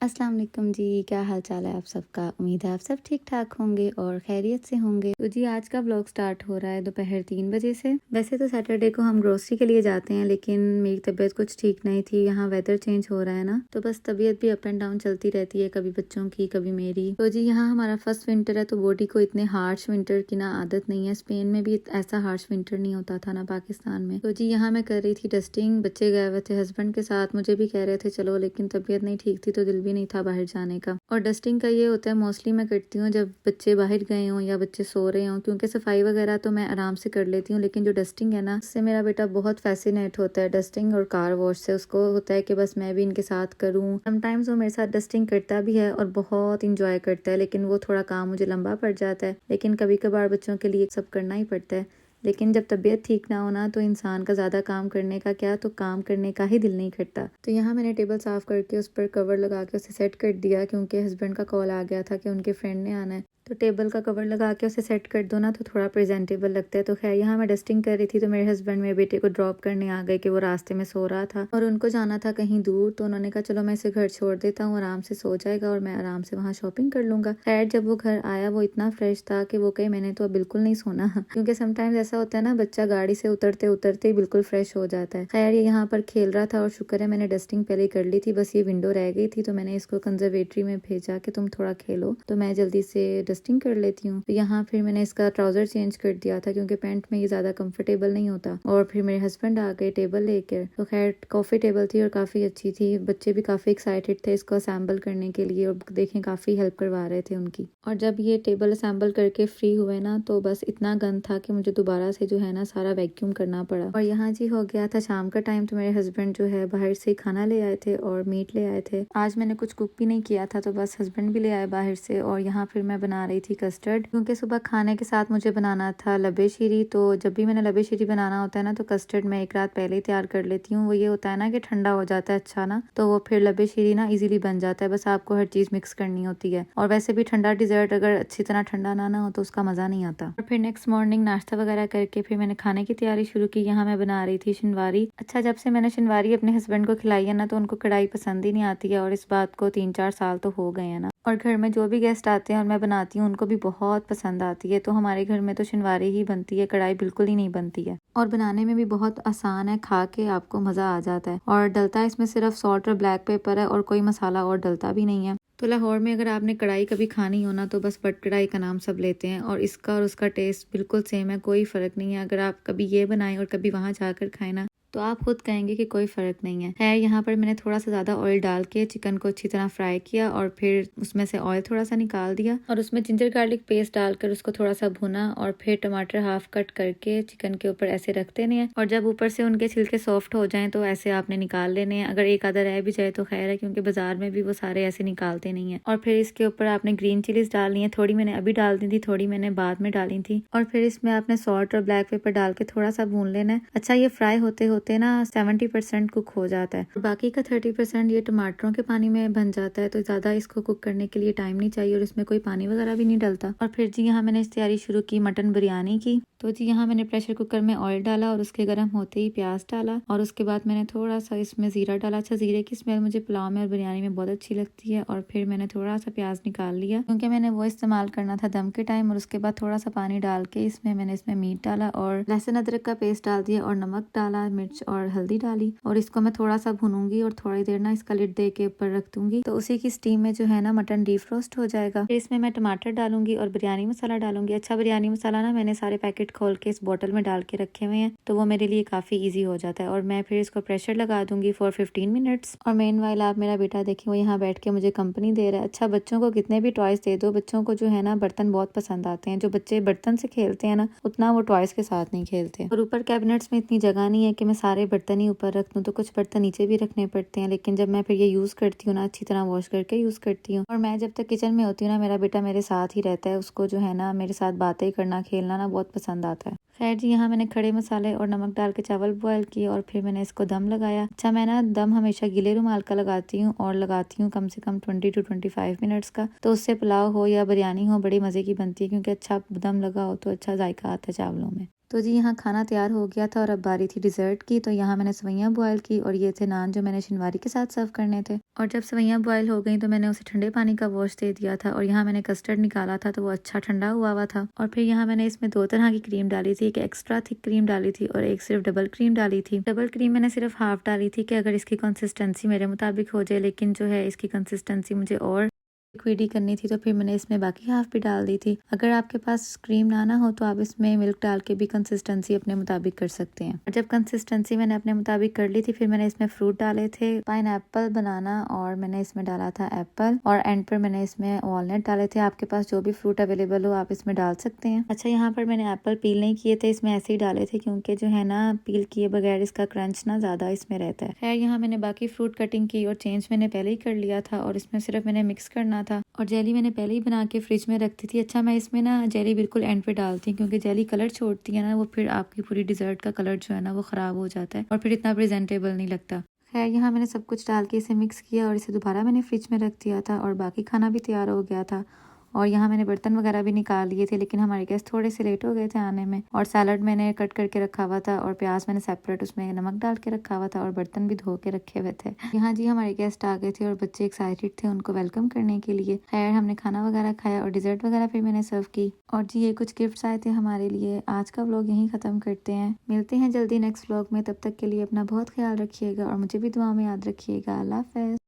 अस्सलाम वालेकुम जी, क्या हाल चाल है आप सबका। उम्मीद है आप सब ठीक ठाक होंगे और खैरियत से होंगे। तो जी आज का व्लॉग स्टार्ट हो रहा है दोपहर 3 बजे से। वैसे तो सैटरडे को हम ग्रोसरी के लिए जाते हैं, लेकिन मेरी तबीयत कुछ ठीक नहीं थी। यहाँ वेदर चेंज हो रहा है ना, तो बस तबीयत भी अप एंड डाउन चलती रहती है, कभी बच्चों की कभी मेरी। तो जी यहाँ हमारा फर्स्ट विंटर है, तो बॉडी को इतने हार्श विंटर की ना आदत नहीं है। स्पेन में भी ऐसा हार्श विंटर नहीं होता था ना पाकिस्तान में। तो जी यहाँ मैं कर रही थी डस्टिंग। बच्चे गए हुए थे हस्बैंड के साथ, मुझे भी कह रहे थे चलो, लेकिन तबीयत नहीं ठीक थी तो दिल भी नहीं था बाहर जाने का। और डस्टिंग का ये होता है, मोस्टली मैं करती हूँ जब बच्चे बाहर गए हों या बच्चे सो रहे हों, क्योंकि सफाई वगैरह तो मैं आराम से कर लेती हूँ, लेकिन जो डस्टिंग है ना, उससे मेरा बेटा बहुत फैसिनेट होता है। डस्टिंग और कार वॉश से उसको होता है कि बस मैं भी इनके साथ करूँ। समटाइम्स वो मेरे साथ डस्टिंग करता भी है और बहुत इंजॉय करता है, लेकिन वो थोड़ा काम मुझे लंबा पड़ जाता है। लेकिन कभी कभार बच्चों के लिए सब करना ही पड़ता है। लेकिन जब तबीयत ठीक ना हो ना, तो इंसान का ज़्यादा काम करने का क्या, तो काम करने का ही दिल नहीं करता। तो यहाँ मैंने टेबल साफ़ करके उस पर कवर लगा के उसे सेट कर दिया, क्योंकि हस्बैंड का कॉल आ गया था कि उनके फ्रेंड ने आना है। तो टेबल का कवर लगा के उसे सेट कर दो ना, तो थोड़ा प्रेजेंटेबल लगता है। तो खैर यहाँ मैं डस्टिंग कर रही थी, तो मेरे हस्बैंड मेरे बेटे को ड्रॉप करने आ गए कि वो रास्ते में सो रहा था और उनको जाना था कहीं दूर। तो उन्होंने कहा चलो मैं इसे घर छोड़ देता हूँ, आराम से सो जाएगा और मैं आराम से वहाँ शॉपिंग कर लूंगा। खैर जब वो घर आया, वो इतना फ्रेश था कि वो कहे मैंने तो अब बिल्कुल नहीं सोना क्योंकि समटाइम्स ऐसा होता है ना, बच्चा गाड़ी से उतरते उतरते ही बिल्कुल फ्रेश हो जाता है। खैर ये यहाँ पर खेल रहा था और शुक्र है मैंने डस्टिंग पहले कर ली थी, बस ये विंडो रह गई थी। तो मैंने इसको कंजर्वेटरी में भेजा कि तुम थोड़ा खेलो, तो मैं जल्दी से डस्टिंग कर लेती हूँ। तो यहाँ फिर मैंने इसका ट्राउजर चेंज कर दिया था, क्योंकि पैंट में ये ज्यादा कंफर्टेबल नहीं होता। और फिर मेरे हस्बैंड आ गए टेबल लेकर। तो खैर कॉफी टेबल थी और काफी अच्छी थी। बच्चे भी काफी एक्साइटेड थे इसको असेंबल करने के लिए, और देखें काफी हेल्प करवा रहे थे उनकी। और जब ये टेबल असेंबल करके फ्री हुए ना, तो बस इतना गंद था कि मुझे दोबारा से जो है ना सारा वैक्यूम करना पड़ा। और यहाँ जी हो गया था शाम का टाइम, तो मेरे हस्बैंड जो है बाहर से खाना ले आए थे और मीट ले आए थे। आज मैंने कुछ कुक भी नहीं किया था, तो बस हस्बैंड भी ले आए बाहर से। और यहाँ फिर मैं बना रही थी कस्टर्ड, क्योंकि सुबह खाने के साथ मुझे बनाना था लबे शीरी। तो जब भी मैंने लबे शीरी बनाना होता है ना, तो कस्टर्ड मैं एक रात पहले ही तैयार कर लेती हूँ। वो ये होता है ना कि ठंडा हो जाता है अच्छा ना, तो वो फिर लबे शीरी ना इजीली बन जाता है। बस आपको हर चीज मिक्स करनी होती है। और वैसे भी ठंडा डिजर्ट अगर अच्छी तरह ठंडा ना हो तो उसका मजा नहीं आता। और फिर नेक्स्ट मॉर्निंग नाश्ता वगैरह करके फिर मैंने खाने की तैयारी शुरू की। यहाँ मैं बना रही थी शिनवारी। अच्छा, जब से मैंने शिनवारी अपने हस्बैंड को खिलाई है ना, तो उनको कढ़ाई पसंद ही नहीं आती है, और इस बात को 3-4 साल तो हो गए हैं ना। और घर में जो भी गेस्ट आते हैं और मैं बनाती हूँ, उनको भी बहुत पसंद आती है। तो हमारे घर में तो शिनवारी ही बनती है, कढ़ाई बिल्कुल ही नहीं बनती है। और बनाने में भी बहुत आसान है, खा के आपको मजा आ जाता है। और डलता है इसमें सिर्फ सॉल्ट और ब्लैक पेपर है, और कोई मसाला और डलता भी नहीं है। तो लाहौर में अगर आपने कढ़ाई कभी खानी हो ना, तो बस बट कढ़ाई का नाम सब लेते हैं, और इसका और उसका टेस्ट बिल्कुल सेम है, कोई फर्क नहीं है। अगर आप कभी ये बनाएं और कभी वहां जाकर खाएं ना, तो आप खुद कहेंगे कि कोई फर्क नहीं है। खैर यहाँ पर मैंने थोड़ा सा ज्यादा ऑयल डाल के चिकन को अच्छी तरह फ्राई किया, और फिर उसमें से ऑयल थोड़ा सा निकाल दिया, और उसमें जिंजर गार्लिक पेस्ट डालकर उसको थोड़ा सा भुना, और फिर टमाटर हाफ कट करके चिकन के ऊपर ऐसे रख देने हैं। और जब ऊपर से उनके छिलके सॉफ्ट हो जाएं, तो ऐसे आपने निकाल लेने हैं। अगर एक आधा रह भी जाए तो खैर है, क्योंकि बाजार में भी वो सारे ऐसे निकालते नहीं है। और फिर इसके ऊपर आपने ग्रीन चिलीज डालनी है। थोड़ी मैंने अभी डाल दी थी, थोड़ी मैंने बाद में डाली थी। और फिर इसमें आपने सॉल्ट और ब्लैक पेपर डाल के थोड़ा सा भून लेना है। अच्छा, ये फ्राई होते होते ना 70% कुक हो जाता है, और बाकी का 30% ये टमाटरों के पानी में बन जाता है। तो ज्यादा इसको कुक करने के लिए टाइम नहीं चाहिए, और इसमें कोई पानी वगैरह भी नहीं डलता। और फिर जी यहाँ मैंने इस तैयारी शुरू की मटन बिरयानी की। तो जी यहाँ मैंने प्रेशर कुकर में ऑयल डाला, और उसके गर्म होते ही प्याज डाला, और उसके बाद मैंने थोड़ा सा इसमें जीरा डाला। अच्छा, जीरे की स्मेल मुझे पुलाव में और बिरयानी में बहुत अच्छी लगती है। और फिर मैंने थोड़ा सा प्याज निकाल लिया, क्योंकि मैंने वो इस्तेमाल करना था दम के टाइम। और उसके बाद थोड़ा सा पानी डाल के मैंने इसमें मीट डाला, और लहसुन अदरक का पेस्ट डाल दिया, और नमक डाला, मिर्च और हल्दी डाली, और इसको मैं थोड़ा सा भूनूंगी, और थोड़ी देर ना इसका लिड दे के ऊपर रख दूंगी। तो उसी की स्टीम में जो है ना मटन डीफ्रोस्ट हो जाएगा। फिर इसमें मैं टमाटर डालूंगी और बिरयानी मसाला डालूंगी। अच्छा, बिरयानी मसाला ना मैंने सारे पैकेट खोल के इस बोतल में डाल के रखे हुए हैं, तो वो मेरे लिए काफी ईजी हो जाता है। और मैं फिर इसको प्रेशर लगा दूंगी फॉर 15 मिनट्स। और मेन वाइल आप मेरा बेटा देखें, वो यहाँ बैठ के मुझे कंपनी दे रहा है। अच्छा, बच्चों को कितने भी टॉयज दे दो, बच्चों को जो है ना बर्तन बहुत पसंद आते हैं। जो बच्चे बर्तन से खेलते हैं ना, उतना वो टॉयज के साथ नहीं खेलते। और ऊपर कैबिनेट्स में इतनी जगह नहीं है कि मैं सारे बर्तन ही ऊपर रख दूं, तो कुछ बर्तन नीचे भी रखने पड़ते हैं। लेकिन जब मैं फिर ये यूज करती हूँ ना, अच्छी तरह वॉश करके यूज करती हूँ। और मैं जब तक किचन में होती हूँ ना, मेरा बेटा मेरे साथ ही रहता है। उसको जो है ना मेरे साथ बातें करना, खेलना ना बहुत पसंद आता है। खैर जी यहाँ मैंने खड़े मसाले और नमक डाल के चावल बॉयल किए, और फिर मैंने इसको दम लगाया। अच्छा, मैं ना दम हमेशा गीले रुमाल का लगाती हूँ, और लगाती हूँ कम से कम 20 to 25 मिनट्स का। तो उससे पुलाव हो या बिरयानी हो, बड़ी मजे की बनती है, क्योंकि अच्छा दम लगा हो तो अच्छा जायका आता है चावलों में। तो जी यहाँ खाना तैयार हो गया था और अब बारी थी डिज़र्ट की। तो यहाँ मैंने सवैयाँ बॉयल की और ये थे नान जो मैंने शिनवारी के साथ सर्व करने थे। और जब सवैयाँ बॉयल हो गई तो मैंने उसे ठंडे पानी का वॉश दे दिया था और यहाँ मैंने कस्टर्ड निकाला था तो वो अच्छा ठंडा हुआ था। और फिर यहाँ मैंने इसमें 2 तरह की क्रीम डाली थी, एक एक्स्ट्रा थिक क्रीम डाली थी और एक सिर्फ डबल क्रीम डाली थी। डबल क्रीम मैंने सिर्फ हाफ डाली थी कि अगर इसकी कंसिस्टेंसी मेरे मुताबिक हो जाए, लेकिन जो है इसकी कंसिस्टेंसी मुझे और लिक्विडी करनी थी तो फिर मैंने इसमें बाकी हाफ भी डाल दी थी। अगर आपके पास क्रीम ना हो तो आप इसमें मिल्क डाल के भी कंसिस्टेंसी अपने मुताबिक कर सकते हैं। और जब कंसिस्टेंसी मैंने अपने मुताबिक कर ली थी फिर मैंने इसमें फ्रूट डाले थे, पाइनएप्पल, बनाना, और मैंने इसमें डाला था एप्पल, और एंड पर मैंने इसमें वॉलनट डाले थे। आपके पास जो भी फ्रूट अवेलेबल हो आप इसमें डाल सकते हैं। अच्छा, यहाँ पर मैंने एप्पल पील नहीं किए थे, इसमें ऐसे ही डाले थे क्योंकि जो है ना पील किए बगैर इसका क्रंच ना ज्यादा इसमें रहता है। खैर यहाँ मैंने बाकी फ्रूट कटिंग की और चेंज मैंने पहले ही कर लिया था और इसमें सिर्फ मैंने मिक्स करना था। और जेली मैंने पहले ही बना के फ्रिज में रखती थी। अच्छा, मैं इसमें ना जेली बिल्कुल एंड पे डालती हूँ क्योंकि जेली कलर छोड़ती है ना, वो फिर आपकी पूरी डिजर्ट का कलर जो है ना वो खराब हो जाता है और फिर इतना प्रेजेंटेबल नहीं लगता। खैर यहाँ मैंने सब कुछ डाल के इसे मिक्स किया और इसे दोबारा मैंने फ्रिज में रख दिया था और बाकी खाना भी तैयार हो गया था। और यहाँ मैंने बर्तन वगैरह भी निकाल लिए थे, लेकिन हमारे गेस्ट थोड़े से लेट हो गए थे आने में। और सैलड मैंने कट करके रखा हुआ था और प्याज मैंने सेपरेट उसमें नमक डाल के रखा हुआ था और बर्तन भी धो के रखे हुए थे। यहाँ जी हमारे गेस्ट आ गए थे और बच्चे एक्साइटेड थे उनको वेलकम करने के लिए। खैर हमने खाना वगैरह खाया और डिजर्ट वगैरह फिर मैंने सर्व की। और जी ये कुछ गिफ्ट्स आए थे हमारे लिए। आज का व्लॉग यहीं ख़त्म करते हैं, मिलते हैं जल्दी नेक्स्ट व्लॉग में। तब तक के लिए अपना बहुत ख्याल रखिएगा और मुझे भी दुआ में याद रखिएगा। अल्लाह हाफ़िज़।